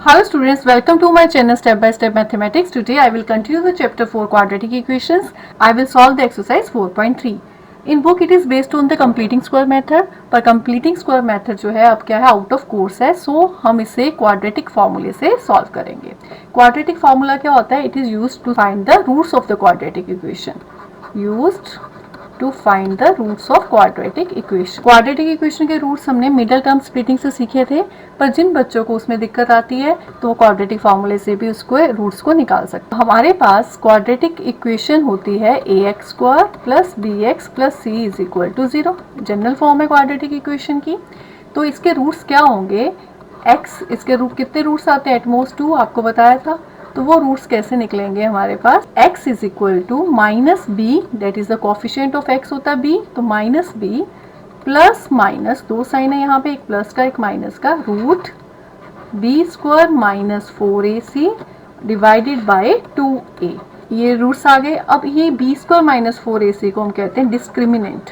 Hello students, welcome to my channel Step by Step Mathematics. Today I will continue the chapter 4 quadratic equations. I will solve the exercise 4.3. In book it is based on the completing square method, पर completing square method जो है अब क्या है out of course है, सो हम इसे quadratic फॉर्मूले से सॉल्व करेंगे. क्वाड्रेटिक फॉर्मूला क्या होता है? It is used to find the roots of the quadratic equation. Used to find the roots of quadratic equation. Quadratic equation के रूट्स हमने मिडल टर्म स्प्लिटिंग से सीखे थे, पर जिन बच्चों को उसमें दिक्कत आती है तो वो क्वाड्रेटिक फॉर्मूले से भी उसको रूट्स को निकाल सकते हैं. हमारे पास क्वाड्रेटिक इक्वेशन होती है ax square plus bx plus c is equal to 0. General form है क्वाड्रेटिक इक्वेशन की. तो इसके रूट्स क्या होंगे? x, इसके रूट कितने रूट्स आते हैं? एटमोस्ट 2 आपको बताया था. तो वो रूट्स कैसे निकलेंगे हमारे पास? x is equal to minus b, that is the coefficient of x होता है b, तो माइनस बी प्लस माइनस, दो साइन है यहाँ पे, एक प्लस का एक माइनस का, root b square minus 4ac divided by 2a. ये रूट्स आ गए. अब ये बी स्क्वायर माइनस 4ac को हम कहते हैं डिस्क्रिमिनेंट.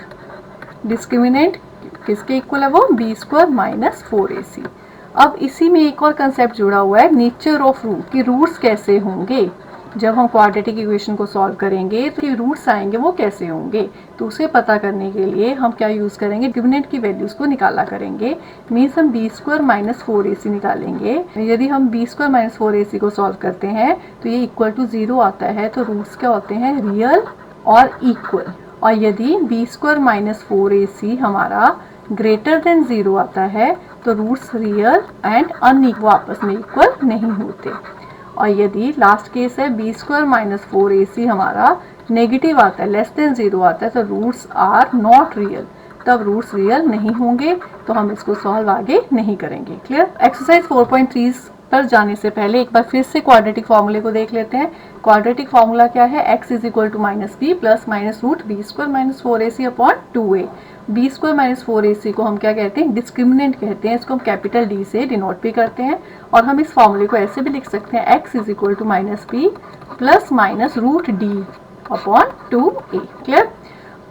डिस्क्रिमिनेंट किसके इक्वल है? वो बी स्क्वायर माइनस 4ac. अब इसी में एक और कंसेप्ट जुड़ा हुआ है, नेचर ऑफ रूट, कि रूट्स कैसे होंगे जब हम क्वाड्रेटिक इक्वेशन को सॉल्व करेंगे, तो रूट्स आएंगे वो कैसे होंगे. तो उसे पता करने के लिए हम क्या यूज करेंगे? डिस्क्रिमिनेंट की वैल्यूज को निकाला करेंगे. मीन्स हम बी स्क्वायर माइनस 4ac निकालेंगे. यदि हम बी स्क्वायर माइनस 4ac को सॉल्व करते हैं तो ये इक्वल टू 0 आता है. तो रूट्स क्या होते हैं? रियल और इक्वल. और यदि बी स्क्वायर माइनस 4ac हमारा ग्रेटर देन 0 आता है तो रूट्स रियल एंड अनइक्वल, आपस में इक्वल नहीं होते. और यदि लास्ट केस है बी स्क्वायर माइनस 4ac हमारा नेगेटिव आता है, लेस देन 0 आता है, तो रूट्स आर नॉट रियल, तब रूट्स रियल नहीं होंगे. तो हम इसको सॉल्व आगे नहीं करेंगे. क्लियर? एक्सरसाइज 4.3 पर जाने से पहले एक बार फिर से क्वाड्रेटिक फॉर्मूले को देख लेते हैं. क्वाड्रेटिक फॉर्मूला क्या है? x is equal to minus b plus minus root b square minus 4ac upon 2a. B square minus 4ac को हम क्या कहते हैं? डिस्क्रिमिनेंट कहते हैं. इसको हम कैपिटल डी से डिनोट भी करते हैं. और हम इस फॉर्मूले को ऐसे भी लिख सकते हैं, x is equal to minus b plus minus root d upon 2a. Clear?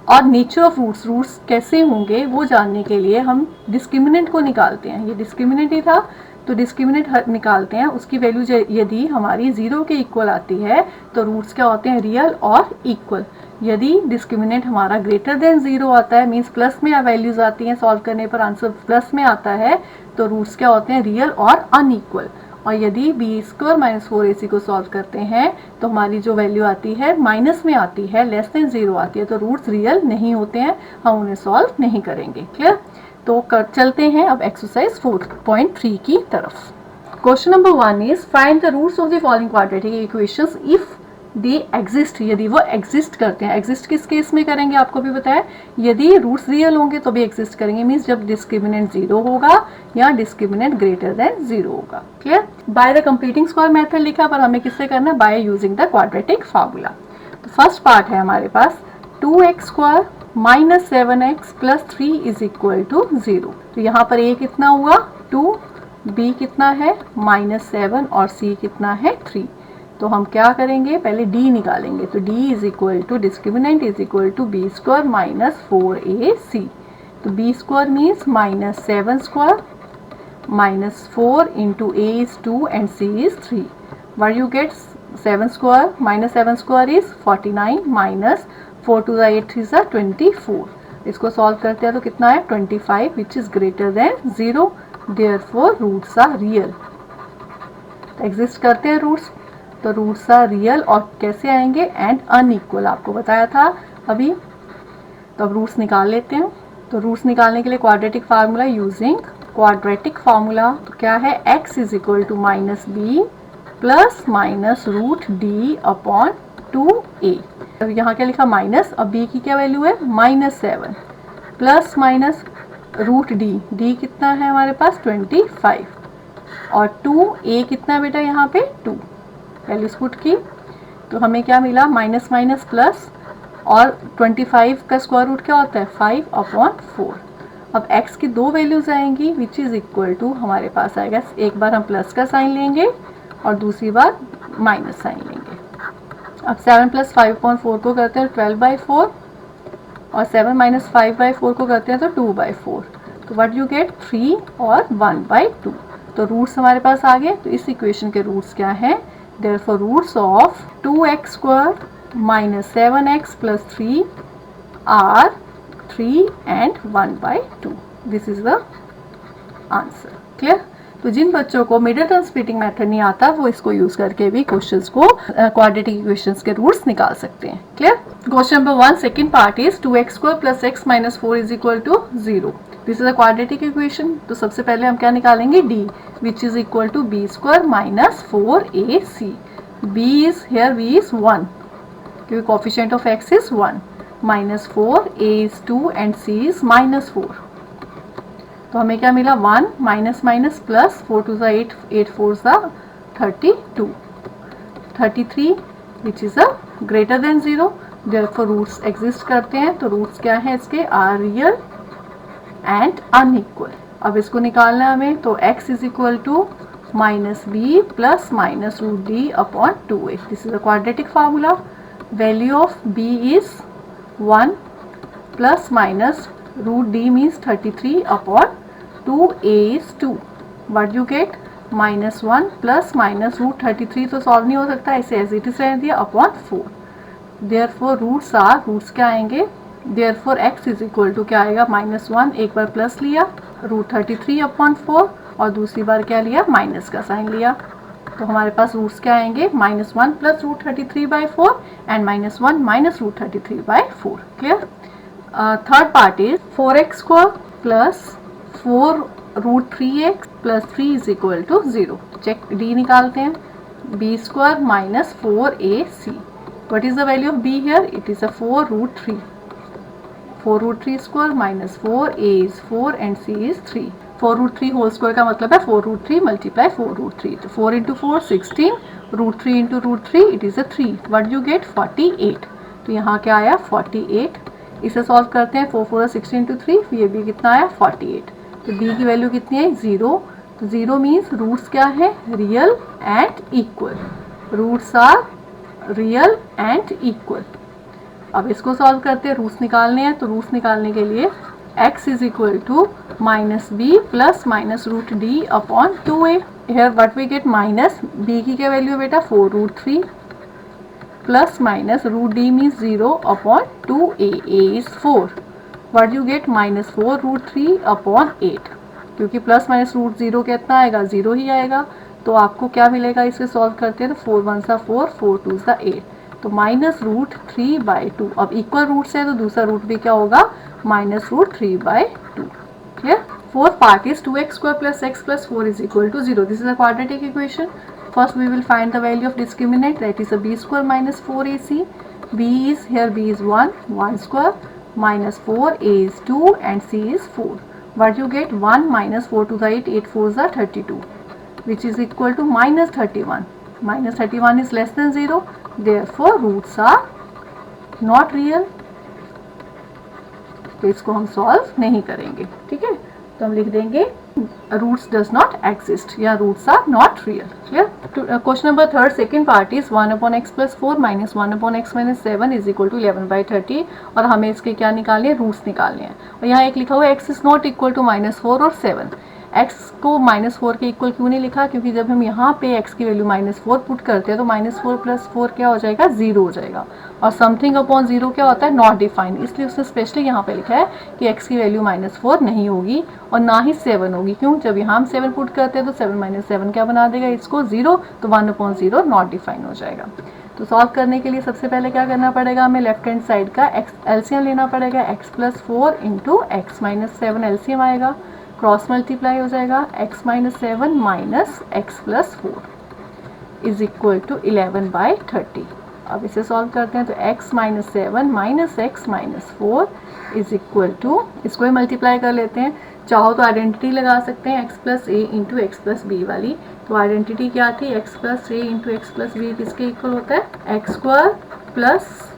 और नेचर ऑफ रूट्स, रूट्स कैसे होंगे वो जानने के लिए हम डिस्क्रिमिनेंट को निकालते हैं. ये डिस्क्रिमिनेंट ही था, तो डिस्क्रिमिनेंट निकालते हैं. उसकी वैल्यू यदि हमारी 0 के इक्वल आती है तो रूट्स क्या होते हैं? रियल और इक्वल. यदि डिस्क्रिमिनेंट हमारा ग्रेटर देन 0 आता है, मीन्स प्लस में वैल्यूज आती हैं, सॉल्व करने पर आंसर प्लस में आता है, तो रूट्स क्या होते हैं? रियल और अनइक्वल. और यदि बी स्क्वायर माइनस 4ac को सॉल्व करते हैं तो हमारी जो वैल्यू आती है माइनस में आती है, लेस देन 0 आती है, तो रूट्स रियल नहीं होते हैं, हम उन्हें सॉल्व नहीं करेंगे. क्लियर? तो चलते हैं अब एक्सरसाइज 4.3 की तरफ. Question number 1 is find the roots of the following quadratic equations if they exist. यदि वो एग्जिस्ट करते हैं. एग्जिस्ट किस केस में करेंगे आपको भी बताया. यदि रूट्स रियल होंगे तो भी एग्जिस्ट करेंगे, मीन्स जब डिस्क्रिमिनेंट 0 होगा या डिस्क्रिमिनेंट ग्रेटर देन 0 होगा. Clear? By the completing square method लिखा, पर हमें किससे करना है? By using the quadratic formula. तो फर्स्ट पार्ट है हमारे पास 2x स्क्वायर minus 7x plus 3 is equal to 0. तो यहाँ पर a कितना हुआ? 2, b कितना है? माइनस 7 और c कितना है? 3. तो हम क्या करेंगे? पहले d निकालेंगे. तो d is equal to discriminant is equal to b square minus 4ac. तो b square means minus 7 square minus 4 into a is 2 and c is 3. What you get? 7 square minus 7 square is 49 minus 4 to the 8 3 are 24. इसको solve करते हैं तो कितना है? 25 which is greater than 0. Therefore roots are real. Exist करते हैं roots, तो roots are real. और कैसे आएंगे? एंड अनइक्वल, आपको बताया था अभी. तो अब रूट्स निकाल लेते हैं. तो रूट्स निकालने के लिए quadratic formula using quadratic formula. तो क्या है? x is equal to minus b plus minus root d upon 2a. अब यहाँ क्या लिखा? माइनस. अब b की क्या वैल्यू है? Minus 7 plus minus root d कितना है हमारे पास? 25 और 2a कितना बेटा? यहाँ पे 2 वैल्यूज पुट की. तो हमें क्या मिला? माइनस माइनस प्लस, और 25 का स्क्वायर रूट क्या होता है? 5 अपॉन 4. अब x की दो वैल्यूज आएंगी विच इज इक्वल टू, हमारे पास आएगा, एक बार हम प्लस का साइन लेंगे और दूसरी बार माइनस साइन लेंगे. अब 7 प्लस 5/4 को करते हैं 12/4 और 7 माइनस 5/4 को करते हैं तो 2/4. तो व्हाट यू गेट? 3 और 1/2. तो रूट्स हमारे पास आ गए। तो इस इक्वेशन के रूट्स क्या हैं? Therefore roots of 2x² minus 7x plus 3 are 3 and 1/2। This is the answer. Clear? तो जिन बच्चों को मिडिल टर्म स्प्लिटिंग मेथड नहीं आता वो इसको यूज करके भी क्वेश्चंस को क्वाड्रेटिक इक्वेशंस के रूट्स निकाल सकते हैं। Clear? Question number 1 second part is 2x² plus x minus 4 is equal to 0। This is a quadratic equation. तो सबसे पहले हम क्या निकालेंगे? d which is equal to b² minus 4ac। b is here, b is 1 क्योंकि coefficient of x is 1, minus 4, a is 2 and c is minus 4। तो हमें क्या मिला? 1 माइनस माइनस प्लस 4 टू ज़ा 8, 8 4 ज़ा 32, 33 which is a greater than 0। Therefore roots exist करते हैं। तो रूट्स क्या है इसके? Are real and unequal. अब इसको निकालना है हमें। तो x is equal to minus b plus minus root d upon 2a। This is a quadratic formula. Value of b is 1 plus minus root d means 33 upon 2a is 2. What you get? minus 1 plus minus root 33 तो solve नहीं हो सकता, इसे as it is रहने दिया upon 4। Therefore roots are, roots क्या आएंगे? Therefore x is equal to क्या आएगा? -1, एक बार प्लस लिया रूट 33 अपॉन 4 और दूसरी बार क्या लिया? माइनस का साइन लिया। तो हमारे पास रूट्स क्या आएंगे? -1 plus root 33/4 and -1 minus root 33/4। Clear? Third part is 4x² plus 4 root 3x plus 3 is equal to 0। Check d निकालते हैं। b² minus 4ac। What is the value of b here? It is a 4 root 3। 4 root 3 square minus 4, a is 4 and c is 3। 4 root 3 whole square का मतलब है 4 root 3 multiply 4 root 3। तो 4 into 4 16, root 3 into root 3 it is a 3। What you get? 48। तो यहाँ क्या आया? 48। इसे solve करते हैं। 4 4 16 इंटू 3, ये भी कितना आया? 48। तो d की वैल्यू कितनी है? 0। तो 0 मीन्स रूट्स क्या है? Real and equal. Roots are real and equal. अब इसको सॉल्व करते हैं। रूट्स निकालने हैं। तो रूट्स निकालने के लिए x is equal to minus b plus minus root d upon 2a। Here what we get? Minus b की क्या वैल्यू बेटा? 4 root 3 plus minus root d means 0 upon 2a, a is 4। What you get? Minus 4 root 3 upon 8। क्योंकि plus minus root 0 कितना आएगा? 0 ही आएगा। तो आपको क्या मिलेगा? इसे सॉल्व करते हैं तो 4 1 सा 4, 4 2 सा 8। तो माइनस रूट 3/2। अब इक्वल रूट्स है तो दूसरा रूट भी क्या होगा? Minus root 3/2। Clear? Fourth part is 2x² plus x plus 4 is equal to 0। This is a quadratic equation. First we will find the value of discriminant, that is a b² minus 4ac. b is here, b is 1, 1 square minus 4, a is 2 and c is 4. What you get? 1 minus 4 to the 8, 8 4s are 32, which is equal to minus 31. Minus 31 is less than 0, therefore roots are not real. तो इसको हम solve नहीं करेंगे। ठीक है, तो हम लिख देंगे रूट्स डज नॉट एग्जिस्ट या roots are not real. Clear? Question number third second part is 1/x plus 4 minus 1/x minus 7 is equal to 11/30 और हमें इसके क्या निकालने हैं? रूट्स निकालने हैं। और यहाँ एक लिखा हुआ है x is not equal to -4 और 7। x को -4 के इक्वल क्यों नहीं लिखा? क्योंकि जब हम यहाँ पे x की वैल्यू -4 पुट करते हैं तो -4 प्लस 4 क्या हो जाएगा? 0 हो जाएगा। और समथिंग अपॉन 0 क्या होता है? Not defined. इसलिए उसने स्पेशली यहाँ पे लिखा है कि x की वैल्यू -4 नहीं होगी और ना ही 7 होगी। क्यों? जब यहाँ हम 7 पुट करते हैं तो 7 - 7 क्या बना देगा इसको? 0। तो 1/0 नॉट डिफाइन हो जाएगा। तो सॉल्व करने के लिए सबसे पहले क्या करना पड़ेगा? हमें लेफ्ट हैंड साइड का एलसीएम लेना पड़ेगा। x plus 4 into x minus 7 LCM आएगा, क्रॉस मल्टीप्लाई हो जाएगा। x minus 7 minus x plus 4 is equal to 11/30। अब इसे सॉल्व करते हैं तो x minus 7 minus x minus 4 is equal to, इसको ही मल्टीप्लाई कर लेते हैं। चाहो तो आइडेंटिटी लगा सकते हैं x plus a into x plus b वाली। तो आइडेंटिटी क्या थी? x plus a into x plus b किसके इक्वल होता है? x² plus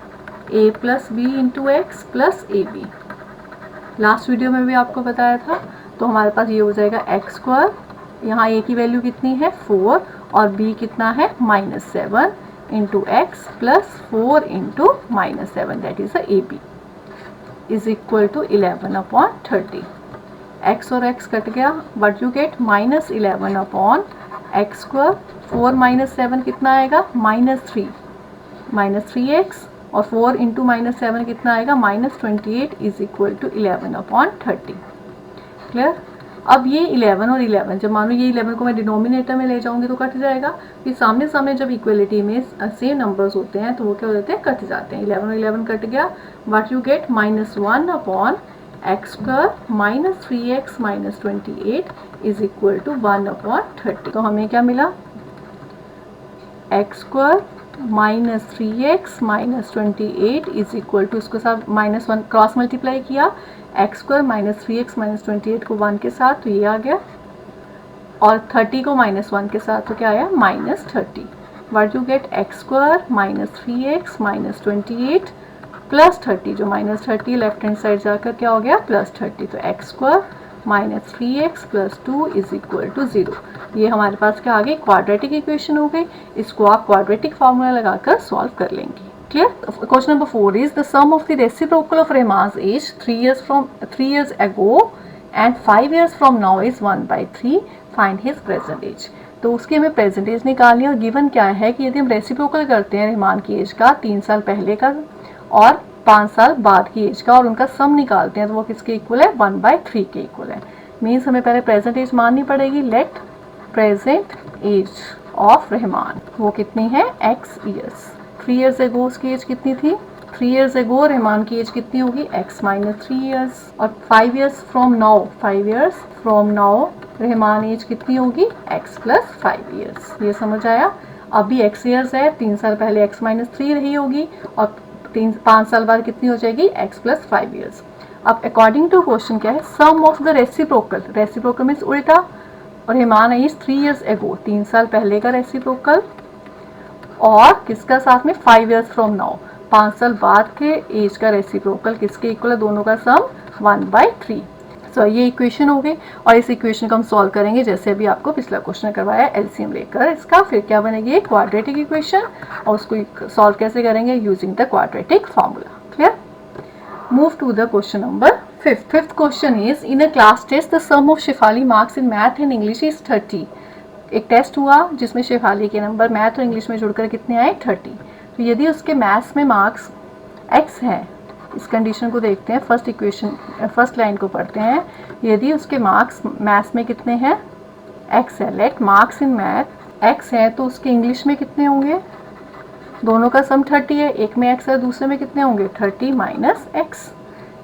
a plus b into x plus a b. Last video में भी आपको बताया था। तो हमारे पास ये हो जाएगा x², यहाँ a की वैल्यू कितनी है? 4 और b कितना है? -7 into x plus 4 into -7 that is a b is equal to 11/30। x और x कट गया, but you get -11 upon x square. 4 minus 7 कितना आएगा, -3x, और 4 इंटू -7 कितना आएगा, -28 is equal to 11 upon 30। Clear. अब ये 11 और 11, जब मानो ये 11 को मैं डिनोमिनेटर में ले जाऊंगी तो कट जाएगा। फिर सामने सामने जब इक्वलिटी में सेम नंबर्स होते हैं तो वो क्या हो जाते हैं, कट जाते हैं। 11 और 11 कट गया, but you get -1 upon x square -3x -28 is equal to 1 upon 30। तो हमें क्या मिला, x square -3x -28 is equal to, इसके साथ -1 क्रॉस मल्टीप्लाई किया, एक्स स्क्वायर -3x -28 को 1 के साथ तो ये आ गया, और 30 को -1 के साथ तो क्या आया, -30। What you gate, x square -3x -28 plus 30, जो -30 लेफ्ट हैंड साइड जाकर क्या हो गया, +30। तो x square -3x + 2 is equal to 0। ये हमारे पास क्या आ गई, क्वाड्रेटिक इक्वेशन हो गई। इसको आप क्वाड्रेटिक फार्मूला लगाकर सॉल्व कर लेंगे। Clear? Question number 4 is the sum of the reciprocal of Rahman's age 3 years ago and 5 years from now is 1/3. Find his present age. तो उसकी हमें प्रेजेंट एज निकालनी है, और गिवन क्या है कि यदि हम रेसिप्रोकल करते हैं रहमान की एज का 3 साल पहले का और 5 साल बाद की एज का, और उनका सम निकालते हैं तो वो किसके इक्वल है, 1/3 के इक्वल है। मीन्स हमें पहले प्रेजेंट एज माननी पड़ेगी। Let present age of Rahman, वो कितनी है, x ईयर्स। 3 years ago उसकी एज कितनी थी, 3 years ago रहमान की एज कितनी होगी, x - 3 years। और 5 years from now Rahman age कितनी होगी, x + 5 years। ये समझ आया। अभी x ईयर्स है, 3 साल पहले x - 3 रही होगी, और 5 साल बाद कितनी हो जाएगी, x + 5 years। अब अकॉर्डिंग टू क्वेश्चन क्या है, सम ऑफ द रेसिप्रोकल मीन्स उल्टा, और रहमान एज 3 years ago 3 साल पहले का रेसिप्रोकल, और किसका साथ में 5 years from now 5 साल बाद के एज का रेसिप्रोकल किसके इक्वल है, दोनों का सम 1/3। सो ये इक्वेशन हो गई, और इस इक्वेशन को हम सॉल्व करेंगे जैसे अभी आपको पिछला क्वेश्चन करवाया, एलसीएम लेकर इसका। फिर क्या बनेगी, क्वाड्रेटिक इक्वेशन, और उसको सॉल्व कैसे करेंगे, using the quadratic formula. Clear. Move to the question number 5th। Fifth question is, in a class test the sum of Shefali marks in math and English is 30। एक टेस्ट हुआ जिसमें शेफाली के number math और English में जुड़कर कितने आए, 30। तो यदि उसके मैथ्स में मार्क्स x हैं, इस कंडीशन को देखते हैं, फर्स्ट लाइन को पढ़ते हैं। यदि उसके मार्क्स मैथ्स में कितने हैं, x है, let marks in math x है, तो उसके इंग्लिश में कितने होंगे, दोनों का सम 30 है, एक में x है दूसरे में कितने होंगे, 30 - x।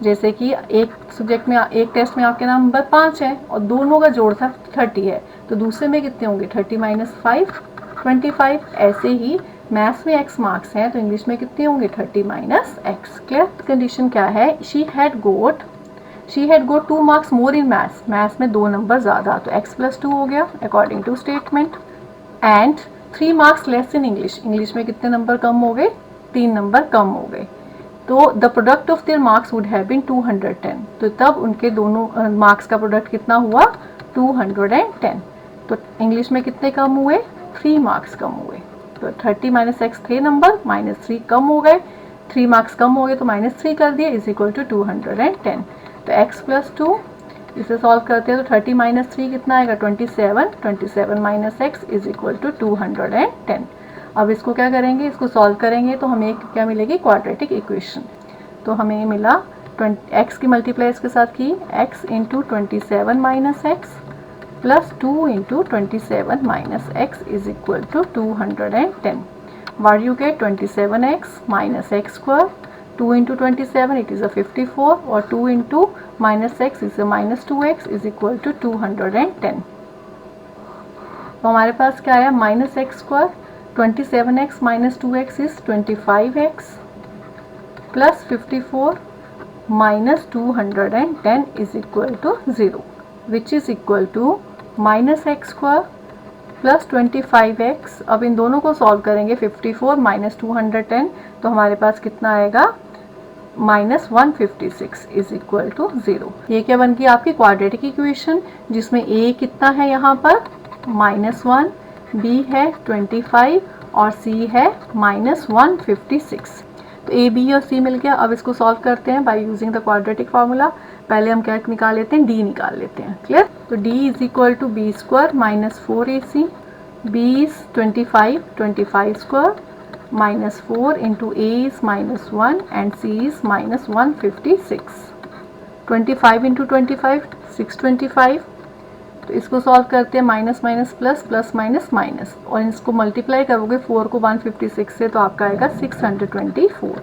जैसे कि एक सब्जेक्ट में, एक टेस्ट में आपके नंबर 5 है और दोनों का जोड़ था 30 है, तो दूसरे में कितने होंगे, 30 - 5 25। ऐसे ही मैथ्स में x मार्क्स हैं तो इंग्लिश में कितने होंगे, 30 - x। क्लियर। कंडीशन क्या है, she had got 2 marks more in maths में 2 नंबर ज़्यादा, तो x + 2 हो गया according to statement. And 3 marks less in English में कितने नंबर कम हो गए, 3 नंबर कम हो गए। तो the product of their marks would have been 210। तो तब उनके दोनों मार्क्स का प्रोडक्ट कितना हुआ, 210। तो इंग्लिश में कितने कम हुए, 3 मार्क्स कम हुए। तो 30 - x थे नंबर, -3 कम हो गए, 3 मार्क्स कम हो गए तो -3 कर दिए, इज इक्वल टू 210। तो x + 2 इसे सॉल्व करते हैं तो 30 - 3 कितना आएगा, 27 - x इज इक्वल टू 210। अब इसको क्या करेंगे, इसको सॉल्व करेंगे तो हमें क्या मिलेगी, क्वाड्रेटिक इक्वेशन। तो हमें मिला x की मल्टीप्लाई इसके साथ की, x × 27 - x plus 2 × 27 - x is equal to 210। What you get, 27x - x square, 2 × 27 it is a 54, और 2 × -x is a -2x is equal to 210। तो हमारे पास क्या आया, -x square, 27x - 2x is 25x plus 54 minus 210 is equal to 0, which is equal to -x square plus 25x। अब इन दोनों को solve करेंगे, 54 - 210, तो हमारे पास कितना आएगा, -156 इज इक्वल टू 0। ये क्या बन गई आपकी क्वाड्रेटिक इक्वेशन, जिसमें a कितना है यहाँ पर, -1, b है 25 और c है -156। तो a, b और c मिल गया। अब इसको सॉल्व करते हैं bye using the quadratic formula. पहले हम क्या निकाल लेते हैं, डी निकाल लेते हैं। क्लियर? तो d is equal to b square minus 4ac, b is 25 square minus 4 into a is minus 1 and c is minus 156. 25 into 25 625। तो इसको सॉल्व करते हैं, minus minus plus, plus minus minus, और इसको मल्टीप्लाई करोगे 4 को 156 से तो आपका आएगा 624।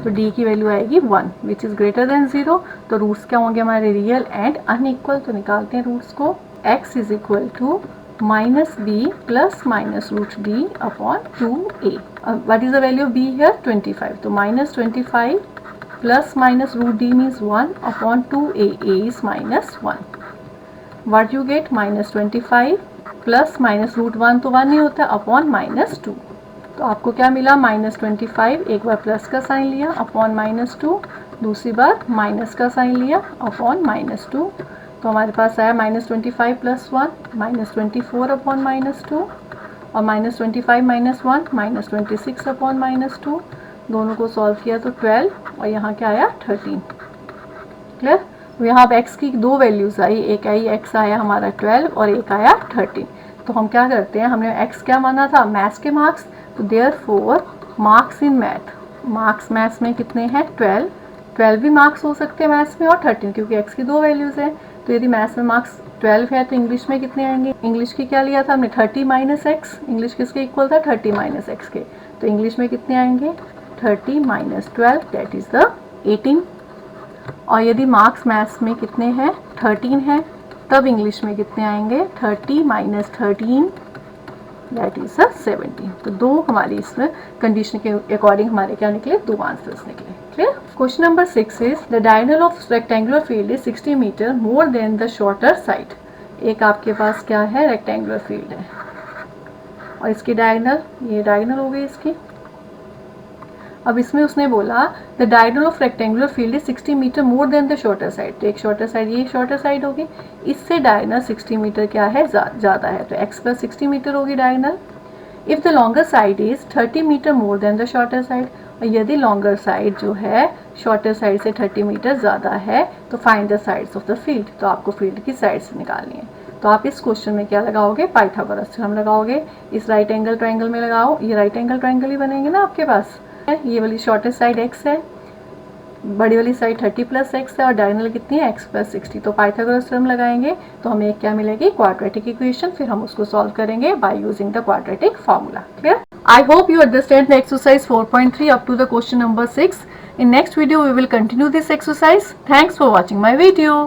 तो d की वैल्यू आएगी 1 विच इज़ ग्रेटर देन 0। तो रूट्स क्या होंगे हमारे, रियल एंड अनइक्वल। तो निकालते हैं रूट्स को। x is equal to minus b plus minus root d upon 2a. What is the value of b here? 25. So minus 25 plus minus root d means 1 upon 2a. A is minus 1. What you get? Minus 25 plus minus root 1 तो 1 नहीं होता, upon minus 2. तो आपको क्या मिला? minus 25, एक बार plus का साइन लिया, upon minus 2, दूसरी बार माइनस का साइन लिया, upon minus 2। तो हमारे पास आया -25 प्लस 1 -24 अपॉन -2, और -25 माइनस 1 -26 अपॉन -2। दोनों को सॉल्व किया तो 12, और यहाँ क्या आया 13। क्लियर? तो यहाँ अब x की दो वैल्यूज़ आई, एक आई x आया हमारा 12 और एक आया 13। तो हम क्या करते हैं, हमने x क्या माना था, मैथ्स के मार्क्स। तो therefore marks in math, marks maths में कितने हैं 12 भी मार्क्स हो सकते हैं मैथ्स में, और 13 क्योंकि x की दो वैल्यूज़ हैं। तो यदि मैथ्स में मार्क्स 12 है तो इंग्लिश में कितने आएंगे, इंग्लिश की क्या लिया था हमने 30 माइनस एक्स, इंग्लिश किसके इक्वल था 30 माइनस एक्स के। तो इंग्लिश में कितने आएंगे 30 माइनस 12 दैट इज़ द 18। और यदि मार्क्स मैथ्स में कितने हैं 13 है, तब इंग्लिश में कितने आएंगे 30 माइनस 13 दैट इज़ द 17। तो दो हमारी इसमें कंडीशन के अकॉर्डिंग हमारे क्या निकले, दो आंसर्स निकले। Clear? Question number 6 is the diagonal of rectangular field is 60 metre more than the shorter side. एक आपके पास क्या है, रेक्टेंगुलर फील्ड है, और इसकी डायगोनल, ये डायगोनल हो गई इसकी। अब इसमें उसने बोला the diagonal of rectangular field is 60 metre more than the shorter side. तो एक शॉर्टर साइड, ये शॉर्टर साइड होगी, इससे डायगोनल 60 मीटर क्या है, ज़्यादा है। तो x प्लस 60 मीटर होगी diagonal. If the longer side is 30 metre more than the shorter side, और यदि लॉन्गर साइड जो है शॉर्टर साइड से 30 मीटर ज़्यादा है, तो find the sides of the field. तो आपको फील्ड की साइड्स निकालनी है। तो आप इस क्वेश्चन में क्या लगाओगे, पाइथागोरस थ्योरम लगाओगे। इस राइट एंगल ट्रायंगल में लगाओ, ये राइट एंगल ट्रायंगल ही बनेंगे ना आपके पास। ये वाली शॉर्टेस्ट साइड x है, बड़ी वाली साइड 30 प्लस x है, और डायगोनल कितनी है x प्लस 60। तो पाइथागोरस थ्योरम लगाएंगे तो हमें क्या मिलेगी, क्वाड्रेटिक इक्वेशन। फिर हम उसको सॉल्व करेंगे bye using the quadratic formula. Clear? I hope you understand the exercise 4.3 up to the question number 6. In next video we will continue this exercise. Thanks for watching my video.